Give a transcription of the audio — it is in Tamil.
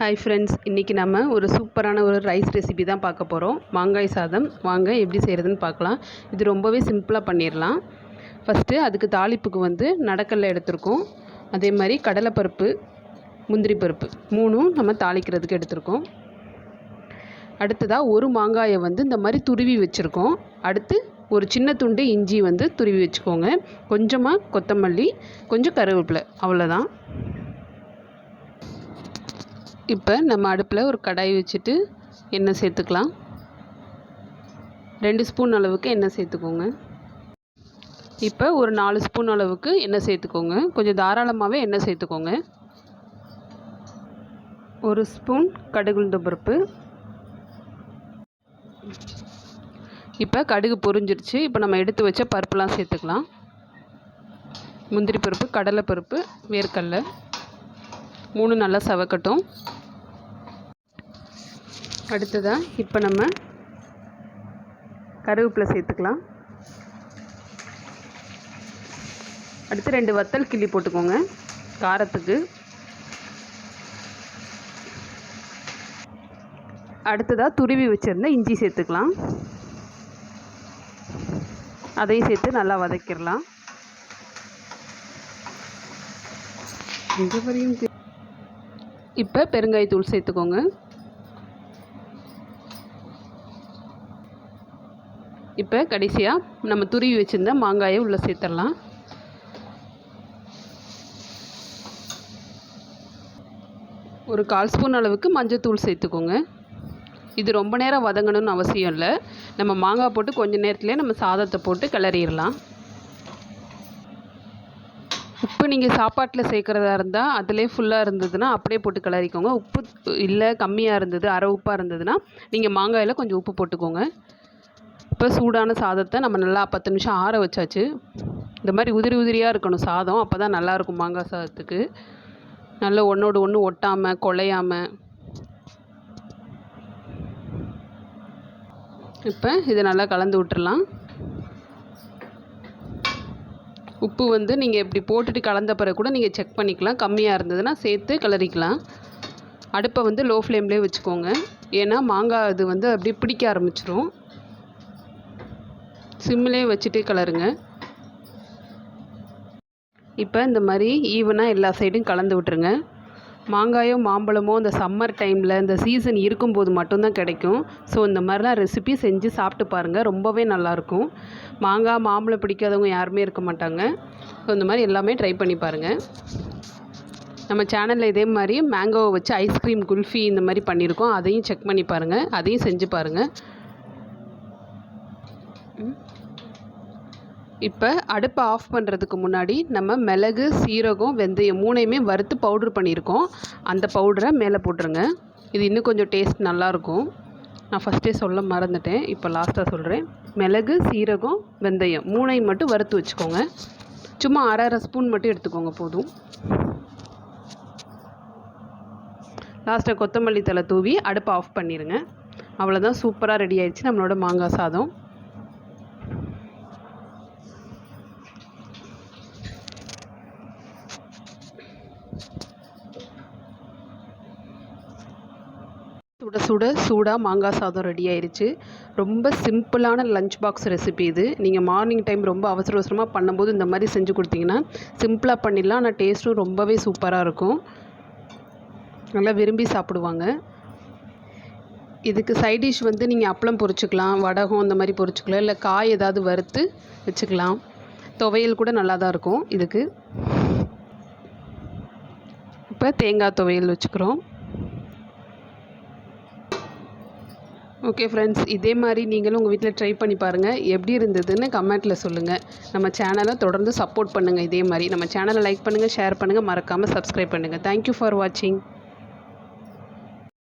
ஹாய் ஃப்ரெண்ட்ஸ், இன்றைக்கி நம்ம ஒரு சூப்பரான ஒரு ரைஸ் ரெசிபி தான் பார்க்க போகிறோம். மாங்காய் சாதம். வாங்க எப்படி செய்கிறதுன்னு பார்க்கலாம். இது ரொம்பவே சிம்பிளாக பண்ணிடலாம். ஃபஸ்ட்டு அதுக்கு தாளிப்புக்கு நடக்கடலை எடுத்திருக்கோம். அதே மாதிரி கடலைப்பருப்பு, முந்திரி பருப்பு மூணும் நம்ம தாளிக்கிறதுக்கு எடுத்திருக்கோம். அடுத்ததாக ஒரு மாங்காயை இந்த மாதிரி துருவி வச்சுருக்கோம். அடுத்து ஒரு சின்ன துண்டு இஞ்சி துருவி வச்சுக்கோங்க. கொஞ்சமாக கொத்தமல்லி, கொஞ்சம் கருவேப்பிலை, அவ்வளோதான். இப்போ நம்ம அடுப்பில் ஒரு கடாய் வச்சுட்டு எண்ணெய் சேர்த்துக்கலாம். 2 ஸ்பூன் அளவுக்கு எண்ணெய் சேர்த்துக்கோங்க. இப்போ ஒரு 4 ஸ்பூன் அளவுக்கு எண்ணெய் சேர்த்துக்கோங்க. கொஞ்சம் தாராளமாகவே எண்ணெய் சேர்த்துக்கோங்க. 1 ஸ்பூன் கடுகு உளுந்தம் பருப்பு. இப்போ கடுகு பொரிஞ்சிருச்சு. இப்போ நம்ம எடுத்து வச்ச பருப்புலாம் சேர்த்துக்கலாம். முந்திரி பருப்பு, கடலை பருப்பு, வேர்க்கடலை 3 நல்லா சவக்கட்டும். அடுத்ததாக இப்போ நம்ம கருவேப்பிலை சேர்த்துக்கலாம். அடுத்து 2 வத்தல் கிள்ளி போட்டுக்கோங்க காரத்துக்கு. அடுத்ததாக துருவி வச்சுருந்த இஞ்சி சேர்த்துக்கலாம். அதையும் சேர்த்து நல்லா வதக்கிடலாம். இப்போ பெருங்காயத்தூள் சேர்த்துக்கோங்க. இப்போ கடைசியாக நம்ம துருவி வச்சுருந்த மாங்காயை உள்ளே சேர்த்துடலாம். ஒரு 1/4 ஸ்பூன் அளவுக்கு மஞ்சள்தூள் சேர்த்துக்கோங்க. இது ரொம்ப நேரம் வதங்கணும்னு அவசியம் இல்லை. நம்ம மாங்காய் போட்டு கொஞ்சம் நேரத்துலேயே நம்ம சாதத்தை போட்டு கிளறிடலாம். உப்பு நீங்கள் சாப்பாட்டில் சேர்க்குறதா இருந்தால் அதிலே ஃபுல்லாக இருந்ததுன்னா அப்படியே போட்டு கிளறிக்கோங்க. உப்பு இல்லை கம்மியாக இருந்தது, அரை உப்பாக இருந்ததுன்னா நீங்கள் மாங்காயில் கொஞ்சம் உப்பு போட்டுக்கோங்க. இப்போ சூடான சாதத்தை நம்ம நல்லா 10 நிமிஷம் ஆற வச்சாச்சு. இந்த மாதிரி உதிரி உதிரியாக இருக்கணும் சாதம், அப்போ தான் நல்லாயிருக்கும் மாங்காய் சாதத்துக்கு. நல்லா ஒன்றோடு ஒன்று ஒட்டாமல் குழையாமல். இப்போ இதை நல்லா கலந்து விட்டுறலாம். உப்பு நீங்கள் இப்படி போட்டுட்டு கலந்த பிறகு கூட நீங்கள் செக் பண்ணிக்கலாம். கம்மியாக இருந்ததுன்னா சேர்த்து கிளறிக்கலாம். அடுப்பை லோ ஃப்ளேம்லேயே வச்சுக்கோங்க. ஏன்னா மாங்காய் இது அப்படியே பிடிக்க ஆரம்பிச்சிரும். சிம்மிலே வச்சுட்டு கிளறுங்க. இப்போ இந்த மாதிரி ஈவனாக எல்லா சைடும் கலந்து விட்டுருங்க. மாங்காயோ மாம்பழமோ இந்த சம்மர் டைமில் இந்த சீசன் இருக்கும்போது மட்டும்தான் கிடைக்கும். ஸோ இந்த மாதிரிலாம் ரெசிபி செஞ்சு சாப்பிட்டு பாருங்கள், ரொம்பவே நல்லாயிருக்கும். மாங்காய் மாம்பழம் பிடிக்காதவங்க யாருமே இருக்க மாட்டாங்க. ஸோ இந்த மாதிரி எல்லாமே ட்ரை பண்ணி பாருங்கள். நம்ம சேனலில் இதே மாதிரி மேங்கோவை வச்சு ஐஸ்கிரீம், குல்ஃபி இந்த மாதிரி பண்ணியிருக்கோம். அதையும் செக் பண்ணி பாருங்கள், அதையும் செஞ்சு பாருங்கள். இப்போ அடுப்பை ஆஃப் பண்ணுறதுக்கு முன்னாடி நம்ம மிளகு, சீரகம், வெந்தயம் 3யுமே வறுத்து பவுட்ரு பண்ணியிருக்கோம். அந்த பவுடரை மேலே போட்டுருங்க. இது இன்னும் கொஞ்சம் டேஸ்ட் நல்லாயிருக்கும். நான் ஃபஸ்ட்டே சொல்ல மறந்துட்டேன், இப்போ லாஸ்ட்டாக சொல்கிறேன். மிளகு, சீரகம், வெந்தயம் 3யும் மட்டும் வறுத்து வச்சுக்கோங்க. சும்மா அரை ஸ்பூன் மட்டும் எடுத்துக்கோங்க போதும். லாஸ்ட்டாக கொத்தமல்லி தழை தூவி அடுப்பை ஆஃப் பண்ணிடுங்க. அவ்வளோதான், சூப்பராக ரெடி ஆயிடுச்சு நம்மளோட மாங்காய் சாதம். சூடாக மாங்காய் சாதம் ரெடி ஆயிடுச்சு. ரொம்ப சிம்பிளான லஞ்ச் பாக்ஸ் ரெசிபி இது. நீங்கள் மார்னிங் டைம் ரொம்ப அவசரமாக பண்ணும்போது இந்த மாதிரி செஞ்சு கொடுத்தீங்கன்னா சிம்பிளாக பண்ணிடலாம். ஆனால் டேஸ்ட்டும் ரொம்பவே சூப்பராக இருக்கும். நல்லா விரும்பி சாப்பிடுவாங்க. இதுக்கு சைட் டிஷ் நீங்கள் அப்பளம் பொரிச்சுக்கலாம், வடகம் இந்த மாதிரி பொரிச்சுக்கலாம், இல்லை காய் ஏதாவது வறுத்து வச்சுக்கலாம். துவையல் கூட நல்லா தான் இருக்கும் இதுக்கு. இப்போ தேங்காய் துவையல் வச்சுக்கிறோம். ஓகே ஃப்ரெண்ட்ஸ், இதே மாதிரி நீங்களும் உங்கள் வீட்டில் ட்ரை பண்ணி பாருங்கள். எப்படி இருந்ததுன்னு கமெண்ட்டில் சொல்லுங்கள். நம்ம சேனலை தொடர்ந்து சப்போர்ட் பண்ணுங்கள். இதே மாதிரி நம்ம சேனலை லைக் பண்ணுங்கள், ஷேர் பண்ணுங்கள், மறக்காமல் சப்ஸ்கிரைப் பண்ணுங்கள். தேங்க்யூ ஃபார் வாட்சிங்.